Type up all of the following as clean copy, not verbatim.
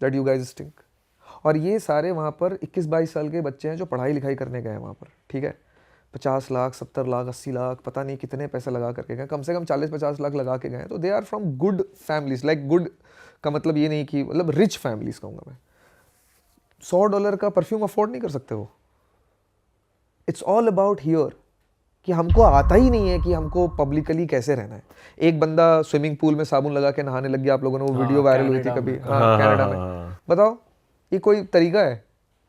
That you guys stink. और ये सारे वहाँ पर 21-22 साल के बच्चे हैं जो पढ़ाई लिखाई करने गए हैं वहाँ पर, ठीक है, 50 लाख 70 लाख 80 लाख पता नहीं कितने पैसे लगा करके गए, कम से कम 40-50 लाख लगा के गए। तो they are from good families, like good का मतलब ये नहीं कि मतलब रिच फैमिलीज कहूँगा मैं। $100 का परफ्यूम अफोर्ड नहीं कर सकते वो। इट्स ऑल अबाउट हियर कि हमको आता ही नहीं है कि हमको पब्लिकली कैसे रहना है। एक बंदा स्विमिंग पूल में साबुन लगा के नहाने लग गया, आप लोगों ने वो वीडियो वायरल हुई थी कभी, हाँ कनाडा में। बताओ ये कोई तरीका है?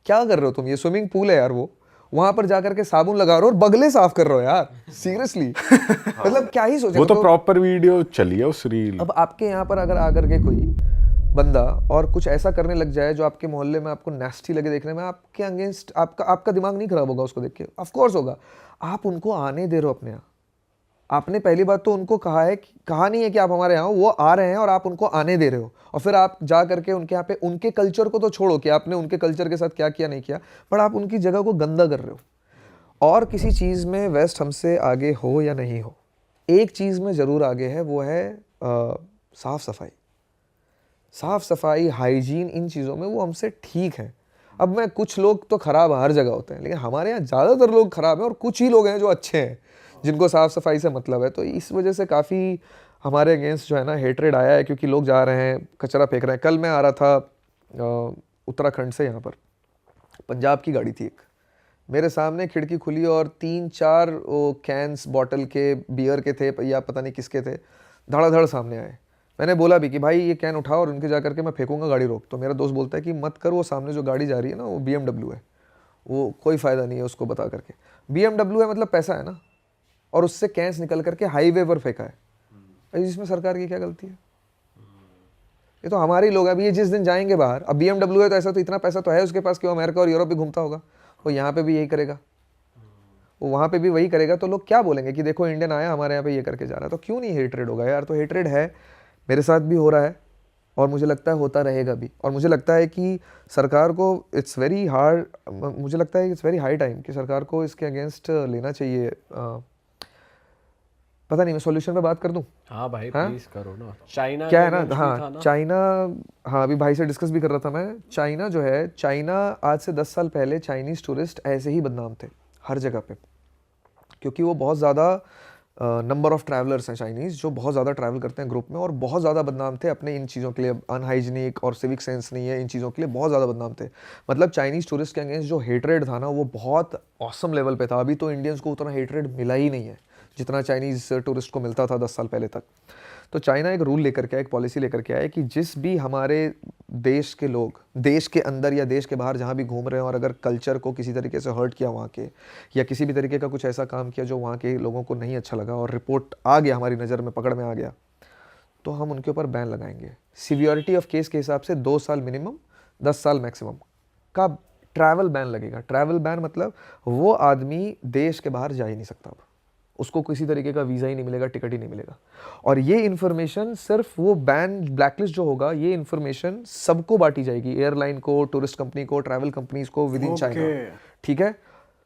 क्या कर रहे हो तुम? ये स्विमिंग पूल है यार, वो वहां पर जाकर के साबुन लगा रहे हो और बगले साफ कर रहे हो यार, सीरियसली। मतलब क्या ही सोचे। वो तो प्रॉपर वीडियो चली है उस रील। अब आपके यहाँ पर अगर आकर के कोई बंदा और कुछ ऐसा करने लग जाए जो आपके मोहल्ले में आपको नेस्टी लगे देखने में, आपके अगेंस्ट आपका दिमाग नहीं खराब होगा उसको देख के? ऑफ कोर्स होगा। आप उनको आने दे रहे हो अपने यहाँ। आपने पहली बात तो उनको कहा नहीं है कि आप हमारे यहाँ, वो आ रहे हैं और आप उनको आने दे रहे हो। और फिर आप जा करके उनके यहाँ पे उनके कल्चर को तो छोड़ो कि आपने उनके कल्चर के साथ क्या किया नहीं किया, पर आप उनकी जगह को गंदा कर रहे हो। और किसी चीज़ में वेस्ट हमसे आगे हो या नहीं हो, एक चीज़ में ज़रूर आगे है, वो है साफ़ सफाई। साफ़ सफाई, हाइजीन, इन चीज़ों में वो हमसे ठीक है। अब मैं कुछ लोग तो ख़राब हर जगह होते हैं, लेकिन हमारे यहाँ ज़्यादातर लोग ख़राब हैं और कुछ ही लोग हैं जो अच्छे हैं, जिनको साफ़ सफाई से मतलब है। तो इस वजह से काफ़ी हमारे अगेंस्ट जो है ना हेट्रेड आया है, क्योंकि लोग जा रहे हैं कचरा फेंक रहे हैं। कल मैं आ रहा था उत्तराखंड से, यहाँ पर पंजाब की गाड़ी थी एक, मेरे सामने खिड़की खुली और 3-4 वो कैंस बॉटल के बियर के थे या पता नहीं किसके थे, धड़ाधड़ सामने आए। मैंने बोला भी कि भाई ये कैन उठाओ और उनके जा करके मैं फेंकूंगा, गाड़ी रोक। तो मेरा दोस्त बोलता है कि मत कर, वो सामने जो गाड़ी जा रही है ना वो BMW है, वो कोई फ़ायदा नहीं है उसको बता करके। BMW है मतलब पैसा है ना, और उससे कैंस निकल करके हाईवे पर फेंका है। इसमें सरकार की क्या गलती है? ये तो हमारे ही लोग हैं। अभी ये जिस दिन जाएंगे बाहर, अब BMW है तो ऐसा तो इतना पैसा तो है उसके पास कि वो अमेरिका और यूरोप भी घूमता होगा, वो यहाँ पे भी यही करेगा, वो वहाँ पे भी वही करेगा। तो लोग क्या बोलेंगे कि देखो इंडियन आया हमारे यहाँ पे ये करके जा रहा है। तो क्यों नहीं हेट्रेड होगा यार? तो हेट्रेड है, मेरे साथ भी हो रहा है और मुझे लगता है होता रहेगा भी। और मुझे लगता है कि सरकार को इट्स वेरी हार्ड, मुझे लगता है इट्स वेरी हाई टाइम कि सरकार को इसके अगेंस्ट लेना चाहिए। पता नहीं, मैं सॉल्यूशन पे बात कर दूं? हाँ भाई प्लीज करो ना। चाइना क्या है ना, हाँ चाइना, हाँ अभी भाई से डिस्कस भी कर रहा था मैं। चाइना जो है, चाइना आज से 10 साल पहले चाइनीज़ टूरिस्ट ऐसे ही बदनाम थे हर जगह पे, क्योंकि वो बहुत ज़्यादा नंबर ऑफ ट्रैवलर्स हैं चाइनीज़ जो बहुत ज़्यादा ट्रैवल करते हैं ग्रुप में, और बहुत ज़्यादा बदनाम थे अपने इन चीज़ों के लिए। अनहाइजीनिक और सिविक सेंस नहीं है, इन चीज़ों के लिए बहुत ज़्यादा बदनाम थे। मतलब चाइनीज़ टूरिस्ट के अगेंस्ट जो हेट्रेड था ना वो बहुत ऑसम लेवल पे था। अभी तो इंडियंस को उतना हेट्रेड मिला ही नहीं है जितना चाइनीज़ टूरिस्ट को मिलता था 10 साल पहले तक। तो चाइना एक रूल लेकर के आया, एक पॉलिसी लेकर के आया कि जिस भी हमारे देश के लोग देश के अंदर या देश के बाहर जहाँ भी घूम रहे हैं और अगर कल्चर को किसी तरीके से हर्ट किया वहाँ के, या किसी भी तरीके का कुछ ऐसा काम किया जो वहाँ के लोगों को नहीं अच्छा लगा और रिपोर्ट आ गया, हमारी नज़र में पकड़ में आ गया, तो हम उनके ऊपर बैन लगाएंगे। सीवियरिटी ऑफ केस के हिसाब से 2 साल मिनिमम, 10 साल मैक्सिमम का ट्रैवल बैन लगेगा। ट्रैवल बैन मतलब वो आदमी देश के बाहर जा ही नहीं सकता, अब उसको किसी तरीके का वीज़ा ही नहीं मिलेगा, टिकट ही नहीं मिलेगा। और ये इन्फॉर्मेशन सिर्फ वो बैन ब्लैकलिस्ट जो होगा, ये इन्फॉर्मेशन सबको बांटी जाएगी, एयरलाइन को, टूरिस्ट कंपनी को, ट्रैवल कंपनीज को विद इन चाइना। ठीक है,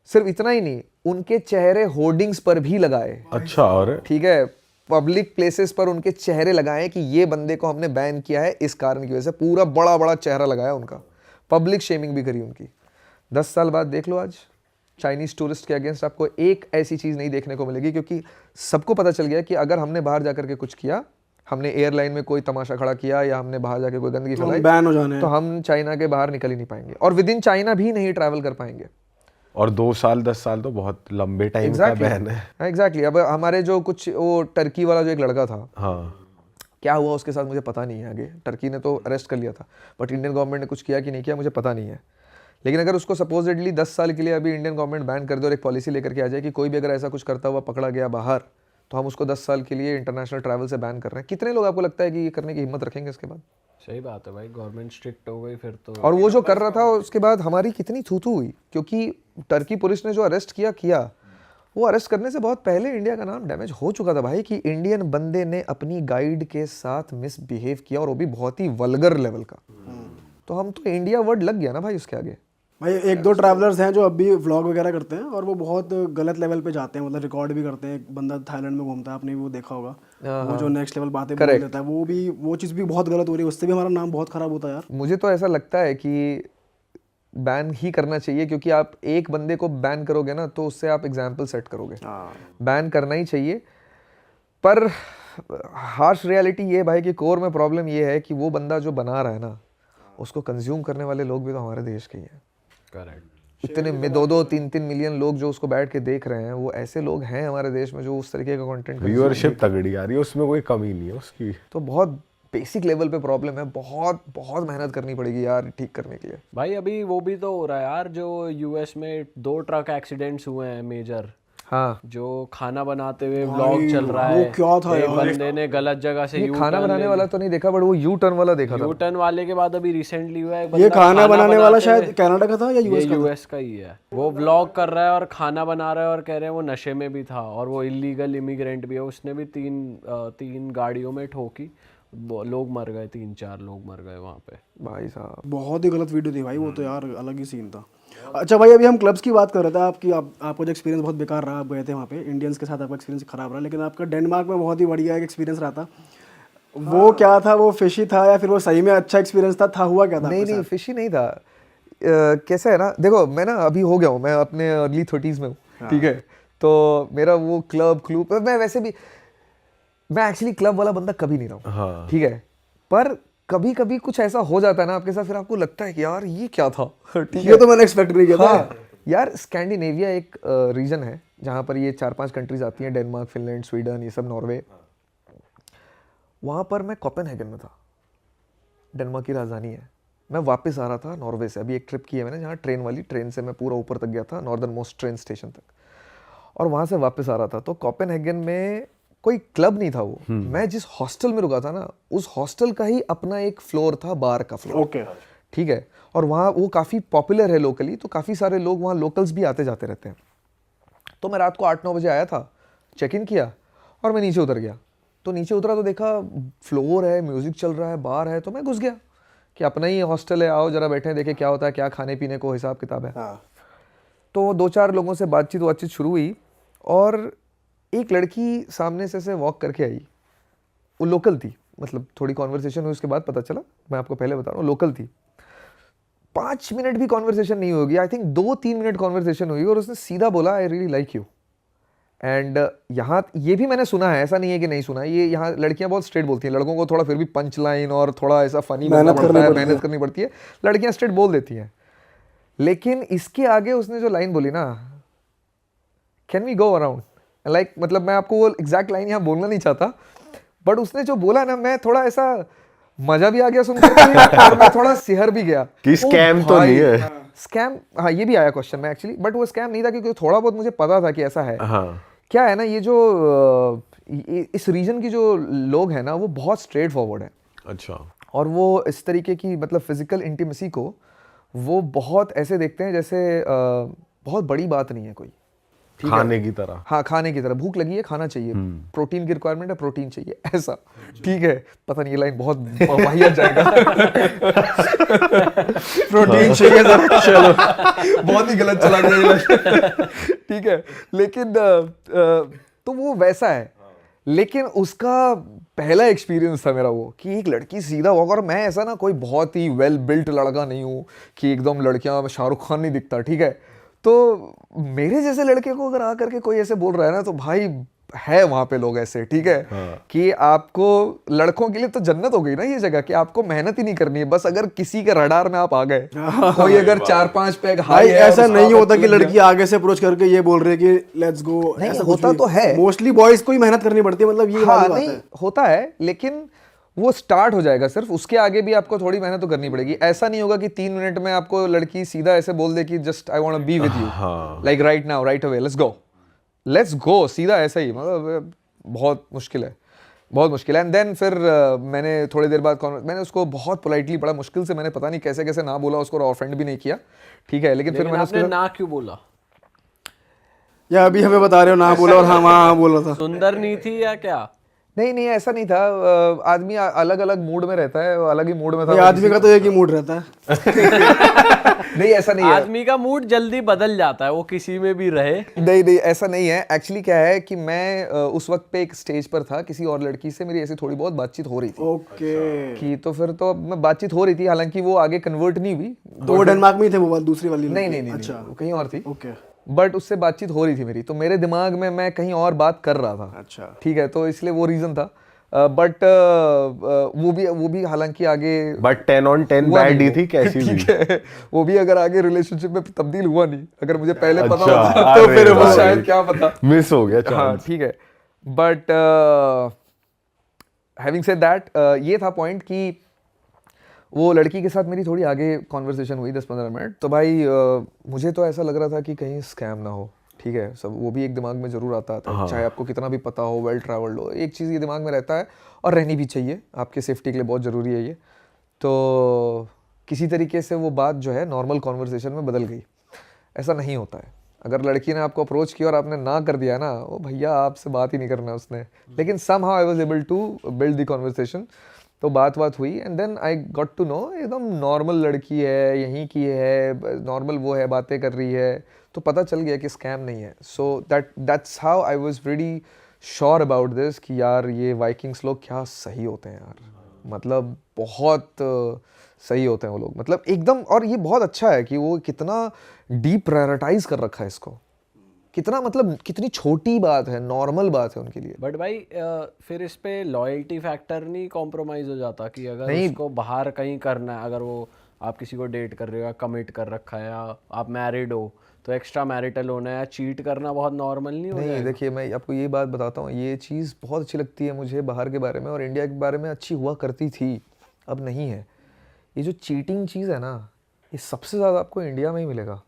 सिर्फ इतना ही नहीं, उनके चेहरे होर्डिंग्स पर भी लगाए। अच्छा, और ठीक है, पब्लिक प्लेसेस पर उनके चेहरे लगाए कि ये बंदे को हमने बैन किया है इस कारण की वजह से। पूरा बड़ा बड़ा चेहरा लगाया उनका, पब्लिक शेमिंग भी करी उनकी। 10 साल बाद देख लो, आज चाइनीज़ टूरिस्ट के अगेंस्ट आपको एक ऐसी चीज़ नहीं देखने को मिलेगी, क्योंकि सबको पता चल गया कि अगर हमने बाहर जाकर के कुछ किया, हमने एयरलाइन में कोई तमाशा खड़ा किया या हमने बाहर जाके कोई गंदगी फैलाई, बैन हो जाने तो हम चाइना के बाहर निकल ही नहीं पाएंगे और विद इन चाइना भी नहीं ट्रैवल कर पाएंगे। और 2 साल 10 साल तो बहुत लंबे टाइम का बैन है। एग्जैक्टली। अब हमारे जो कुछ वो टर्की वाला जो एक लड़का था, हाँ, क्या हुआ उसके साथ मुझे पता नहीं है। आगे टर्की ने तो अरेस्ट कर लिया था, बट इंडियन गवर्नमेंट ने कुछ किया कि नहीं किया मुझे पता नहीं है। लेकिन अगर उसको सपोजिटली 10 साल के लिए अभी इंडियन गवर्नमेंट बैन कर दे और एक पॉलिसी लेकर के आ जाए कि कोई भी अगर ऐसा कुछ करता हुआ पकड़ा गया बाहर, तो हम उसको 10 साल के लिए इंटरनेशनल ट्रैवल से बैन कर रहे हैं, कितने लोग आपको लगता है कि ये करने की हिम्मत रखेंगे इसके बाद? सही बात है भाई, गवर्नमेंट स्ट्रिक्ट हो गई फिर तो। और वो जो कर रहा था उसके बाद हमारी कितनी थू हुई, क्योंकि टर्की पुलिस ने जो अरेस्ट किया वो अरेस्ट करने से बहुत पहले इंडिया का नाम डैमेज हो चुका था भाई, कि इंडियन बंदे ने अपनी गाइड के साथ मिसबिहेव किया, और वो भी बहुत ही वल्गर लेवल का। तो हम तो इंडिया वर्ड लग गया ना भाई उसके आगे। भाई एक दो ट्रैवलर्स हैं जो अब भी व्लॉग वगैरह करते हैं और वो बहुत गलत लेवल पे जाते हैं, मतलब रिकॉर्ड भी करते हैं। एक बंदा थाईलैंड में घूमता है, आपने भी वो देखा होगा, वो जो नेक्स्ट लेवल बातें बोल देता है, वो चीज़ भी बहुत गलत हो रही है, उससे भी हमारा नाम बहुत खराब होता है यार। मुझे तो ऐसा लगता है कि बैन ही करना चाहिए, क्योंकि आप एक बंदे को बैन करोगे ना तो उससे आप एग्जाम्पल सेट करोगे। बैन करना ही चाहिए, पर हार्श रियलिटी ये भाई कि कोर में प्रॉब्लम ये है कि वो बंदा जो बना रहा है ना, उसको कंज्यूम करने वाले लोग भी तो हमारे देश के ही हैं। करेक्ट। इतने में 2-3 मिलियन लोग जो उसको बैठ के देख रहे हैं, वो ऐसे लोग हैं हमारे देश में जो उस तरीके का कंटेंट व्यूअरशिप तगड़ी आ रही है, उसमें कोई कमी नहीं है उसकी। तो बहुत बेसिक लेवल पे प्रॉब्लम है, बहुत बहुत मेहनत करनी पड़ेगी यार ठीक करने के लिए। भाई अभी वो भी तो हो रहा है यार, जो यूएस में 2 ट्रक एक्सीडेंट्स हुए हैं मेजर, हाँ, जो खाना बनाते हुए व्लॉग चल रहा है। वो क्या था एक यार? बंदे ने गलत जगह से ये यू खाना बनाने वाला तो नहीं देखा, बट वो यू टर्न वाला देखा था। टर्न वाले के बाद अभी रिसेंटली हुआ है, एक ये बंदा खाना बनाने वाला बनाते शायद हुए- कनाडा का था या ये यूएस का था? यूएस का ही है। वो व्लॉग कर रहा है और खाना बना रहा है और कह रहे हैं वो नशे में भी था और वो इलीगल इमिग्रेंट भी है। उसने भी तीन गाड़ियों में ठोकी, लोग मर गए, 3-4 लोग मर गए वहाँ पे। भाई साहब बहुत ही गलत वीडियो थी भाई वो तो यार, अलग ही सीन था। अच्छा भाई, अभी हम क्लब्स की बात कर रहे थे, आपको जो एक्सपीरियंस बहुत बेकार रहा, आप गए थे वहाँ पे, इंडियंस के साथ आपका एक्सपीरियंस खराब रहा, लेकिन आपका डेनमार्क में बहुत ही बढ़िया एक एक्सपीरियंस रहा था। वो क्या था, वो फिशी था या फिर वो सही में अच्छा एक्सपीरियंस था हुआ क्या था? नहीं फिशी नहीं था। कैसा है ना, देखो मैं ना अभी हो गया हूँ, मैं अपने अर्ली 30s में हूँ, ठीक है। तो मेरा वो क्लब मैं वैसे भी, मैं एक्चुअली क्लब वाला बंदा कभी नहीं रहा हूँ, ठीक है। पर कभी कभी कुछ ऐसा हो जाता है ना आपके साथ, फिर आपको लगता है कि यार ये क्या था, ठीक है। ये तो मैंने एक्सपेक्ट नहीं किया था। हाँ, यार स्कैंडिनेविया एक रीजन है जहाँ पर ये 4-5 कंट्रीज आती हैं, डेनमार्क, फिनलैंड, स्वीडन, ये सब, नॉर्वे। वहाँ पर मैं कोपेनहेगन में था, डेनमार्क की राजधानी है। मैं वापस आ रहा था नॉर्वे से, अभी एक ट्रिप की है मैंने जहाँ ट्रेन से मैं पूरा ऊपर तक गया था, नॉर्दर्न मोस्ट ट्रेन स्टेशन तक, और वहाँ से वापस आ रहा था। तो कोपेनहेगन में कोई क्लब नहीं था वो, मैं जिस हॉस्टल में रुका था ना, उस हॉस्टल का ही अपना एक फ्लोर था, बार का फ्लोर, ओके, ठीक है। और वहाँ वो काफ़ी पॉपुलर है लोकली, तो काफ़ी सारे लोग वहाँ, लोकल्स भी आते जाते रहते हैं। तो मैं रात को 8-9 बजे आया था, चेक इन किया और मैं नीचे उतर गया। तो नीचे उतरा तो देखा फ्लोर है, म्यूज़िक चल रहा है, बार है, तो मैं घुस गया कि अपना ही हॉस्टल है, आओ जरा बैठे देखें क्या होता है, क्या खाने पीने को हिसाब किताब है। तो 2-4 लोगों से बातचीत शुरू हुई और एक लड़की सामने से वॉक करके आई। वो लोकल थी, मतलब थोड़ी कॉन्वर्सेशन हुई, उसके बाद पता चला, मैं आपको पहले बता रहा हूँ, लोकल थी। 5 मिनट भी कॉन्वर्सेशन नहीं होगी, आई थिंक 2-3 मिनट कॉन्वर्सेशन हुई और उसने सीधा बोला I really like you. And यहाँ ये भी मैंने सुना है, ऐसा नहीं है कि नहीं सुना, ये यहाँ लड़कियाँ बहुत स्ट्रेट बोलती हैं, लड़कों को थोड़ा फिर भी पंच लाइन और थोड़ा ऐसा फनी बनना पड़ता है, मेहनत करनी पड़ती है, लड़कियाँ स्ट्रेट बोल देती हैं। लेकिन इसके आगे उसने जो लाइन बोली ना, can we go around, like मतलब मैं आपको वो एग्जैक्ट लाइन यहाँ बोलना नहीं चाहता, बट उसने जो बोला ना, मैं थोड़ा ऐसा मजा भी आ गया सुनकर और मैं थोड़ा सिहर भी गया कि स्कैम तो नहीं है। स्कैम, हाँ ये भी आया क्वेश्चन में एक्चुअली, बट वो स्कैम नहीं था क्योंकि थोड़ा बहुत मुझे पता था कि ऐसा है। हाँ, क्या है ना, ये जो इस रीजन की जो लोग हैं ना, वो बहुत स्ट्रेट फॉरवर्ड है। अच्छा। और वो इस तरीके की मतलब फिजिकल इंटीमेसी को वो बहुत ऐसे देखते हैं जैसे बहुत बड़ी बात नहीं है कोई, खाने की तरह। हाँ, खाने की तरह, भूख लगी है खाना चाहिए, प्रोटीन की रिक्वायरमेंट है, प्रोटीन चाहिए, ऐसा, ठीक है। पता नहीं ये लाइन बहुत वाहियात जाएगा प्रोटीन चाहिए जरा, चलो बहुत ही गलत चला गया ये लाइन, ठीक है। लेकिन तो वो वैसा है, लेकिन उसका पहला एक्सपीरियंस था मेरा वो कि एक लड़की सीधा वॉक, और मैं ऐसा ना कोई बहुत ही वेल बिल्ट लड़का नहीं हूँ कि एकदम लड़कियां, शाहरुख खान नहीं दिखता, ठीक है। तो मेरे जैसे लड़के को अगर आकर के कोई ऐसे बोल रहा है ना, तो भाई है वहाँ पे लोग ऐसे, ठीक है। कि आपको लड़कों के लिए तो जन्नत हो गई ना ये जगह, कि आपको मेहनत ही नहीं करनी है, बस अगर किसी के रडार में आप आ गए, कोई अगर 4-5 पैग हाई है, ऐसा नहीं होता कि लड़की आगे से अप्रोच करके ये बोल रही है कि लेट्स गो, नहीं होता तो है, मोस्टली बॉयज को ही मेहनत करनी पड़ती है, मतलब ये हाँ, वाली बात नहीं है। होता है, लेकिन वो स्टार्ट हो जाएगा सिर्फ, उसके आगे भी आपको थोड़ी मेहनत तो करनी पड़ेगी। ऐसा नहीं होगा कि 3 मिनट में आपको लड़की सीधा ऐसे बोल दे कि just I want to be with you, like right now, right away, let's go, सीधा ऐसा ही, मतलब बहुत मुश्किल है, बहुत मुश्किल है। एंड देन फिर मैंने थोड़ी देर बाद मैंने उसको बहुत पोलाइटली, बड़ा मुश्किल से, मैंने पता नहीं कैसे कैसे ना बोला उसको, और ऑफेंड भी नहीं किया, ठीक है। लेकिन फिर मैंने उसको ना क्यों बोला, या अभी हमें बता रहे हो ना बोला और हाँ बोल रहा था, सुंदर नहीं थी या क्या? नहीं नहीं ऐसा नहीं था। आदमी अलग अलग मूड में रहता है, अलग ही मूड में था भाई आदमी का तो एक ही मूड रहता है। नहीं ऐसा नहीं है। आदमी का मूड जल्दी बदल जाता है, वो किसी में भी रहे। नहीं नहीं ऐसा नहीं है। एक्चुअली क्या है कि मैं उस वक्त पे एक स्टेज पर था, किसी और लड़की से मेरी ऐसी थोड़ी बहुत बातचीत हो रही थी ओके। कि तो फिर तो मैं बातचीत हो रही थी, हालांकि वो आगे कन्वर्ट नहीं हुई। तो वो डेनमार्क में ही थे वो वाली दूसरी वाली? नहीं नहीं नहीं अच्छा नहीं, वो कहीं और थी। ओके बट उससे बातचीत हो रही थी मेरी, तो मेरे दिमाग में मैं कहीं और बात कर रहा था। अच्छा ठीक है, तो इसलिए वो रीजन था। बट वो भी हालांकि आगे बट 10 on 10 हुआ बैड नहीं ही वो। थी कैसी भी। ठीक है, वो भी अगर आगे रिलेशनशिप में तब्दील हुआ नहीं, अगर मुझे पहले पता अच्छा, होता तो अरे फिर वो भाई। शायद क्या पता। मिस हो गया हाँ चांस। ठीक है। बट हैविंग सेड दैट, ये था पॉइंट कि वो लड़की के साथ मेरी थोड़ी आगे कॉन्वर्सेशन हुई 10-15 मिनट। तो भाई मुझे तो ऐसा लग रहा था कि कहीं स्कैम ना हो। ठीक है, सब वो भी एक दिमाग में जरूर आता है, चाहे आपको कितना भी पता हो, वेल ट्रैवल्ड हो, एक चीज़ ये दिमाग में रहता है और रहनी भी चाहिए, आपके सेफ्टी के लिए बहुत ज़रूरी है ये। तो किसी तरीके से वो बात जो है नॉर्मल कॉन्वर्सेशन में बदल गई। ऐसा नहीं होता है। अगर लड़की ने आपको अप्रोच किया और आपने ना कर दिया ना, वो भैया आपसे बात ही नहीं करना उसने। लेकिन somehow I was able to build the conversation. तो बात हुई and then I got to know एकदम नॉर्मल लड़की है, यहीं की है, नॉर्मल वो है, बातें कर रही है। तो पता चल गया कि स्कैम नहीं है। So that's how I was very sure about this कि यार ये वाइकिंग्स लोग क्या सही होते हैं यार, मतलब बहुत सही होते हैं वो लोग, मतलब एकदम। और ये बहुत अच्छा है कि वो कितना डीप प्रायोरिटाइज कर रखा है इसको, कितना मतलब कितनी छोटी बात है, नॉर्मल बात है उनके लिए। बट भाई फिर इस पे लॉयल्टी फैक्टर नहीं कॉम्प्रोमाइज हो जाता कि अगर नहीं। उसको बाहर कहीं करना है, अगर वो आप किसी को डेट कर रहे हो या कमिट कर रखा है या आप मैरिड हो, तो एक्स्ट्रा मैरिटल होना या चीट करना बहुत नॉर्मल नहीं हो नहीं जाएगा? देखिए, मैं आपको ये बात बताता हूँ, ये चीज़ बहुत अच्छी लगती है मुझे बाहर के बारे में, और इंडिया के बारे में अच्छी हुआ करती थी, अब नहीं है। ये जो चीटिंग चीज़ है ना, ये सबसे ज़्यादा आपको इंडिया में ही मिलेगा।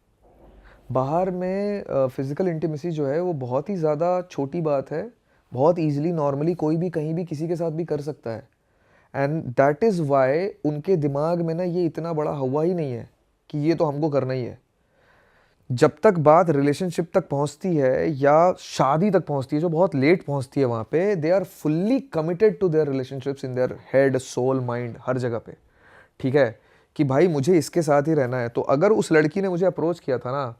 बाहर में फिज़िकल इंटीमेसी जो है वो बहुत ही ज़्यादा छोटी बात है, बहुत ईजिली नॉर्मली कोई भी कहीं भी किसी के साथ भी कर सकता है। एंड दैट इज़ वाई उनके दिमाग में ना ये इतना बड़ा हवा ही नहीं है कि ये तो हमको करना ही है। जब तक बात रिलेशनशिप तक पहुंचती है या शादी तक पहुंचती है, जो बहुत लेट पहुंचती है, वहाँ पे they are fully committed to their relationships in their head, soul, mind, हर जगह पे। ठीक है, कि भाई मुझे इसके साथ ही रहना है। तो अगर उस लड़की ने मुझे अप्रोच किया था ना,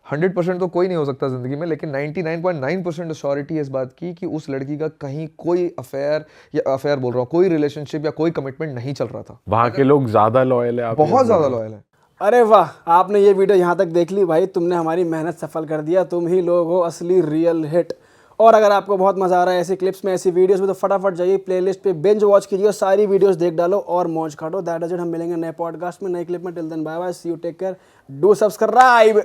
100% तो कोई नहीं हो सकता ज़िंदगी में, लेकिन 99.9% श्योरिटी है इस बात की कि उस लड़की का कहीं कोई अफेयर, या अफेयर बोल रहा हूँ, कोई रिलेशनशिप या कोई कमिटमेंट नहीं चल रहा था। वहाँ के लोग ज्यादा लॉयल है, आप बहुत ज़्यादा लॉयल है। अरे वाह, आपने ये वीडियो यहाँ तक देख ली भाई, तुमने हमारी मेहनत सफल कर दिया। तुम ही लोग हो असली रियल हिट। और अगर आपको बहुत मजा आ रहा है ऐसी क्लिप्स में, ऐसी वीडियोस में, तो फटाफट जाइए प्लेलिस्ट पे बिंज वॉच कीजिए और सारी वीडियोस देख डालो और मौज काटो। That is it. हम मिलेंगे नए पॉडकास्ट में, नए क्लिप में। Till then bye bye, see you, take care, do subscribe.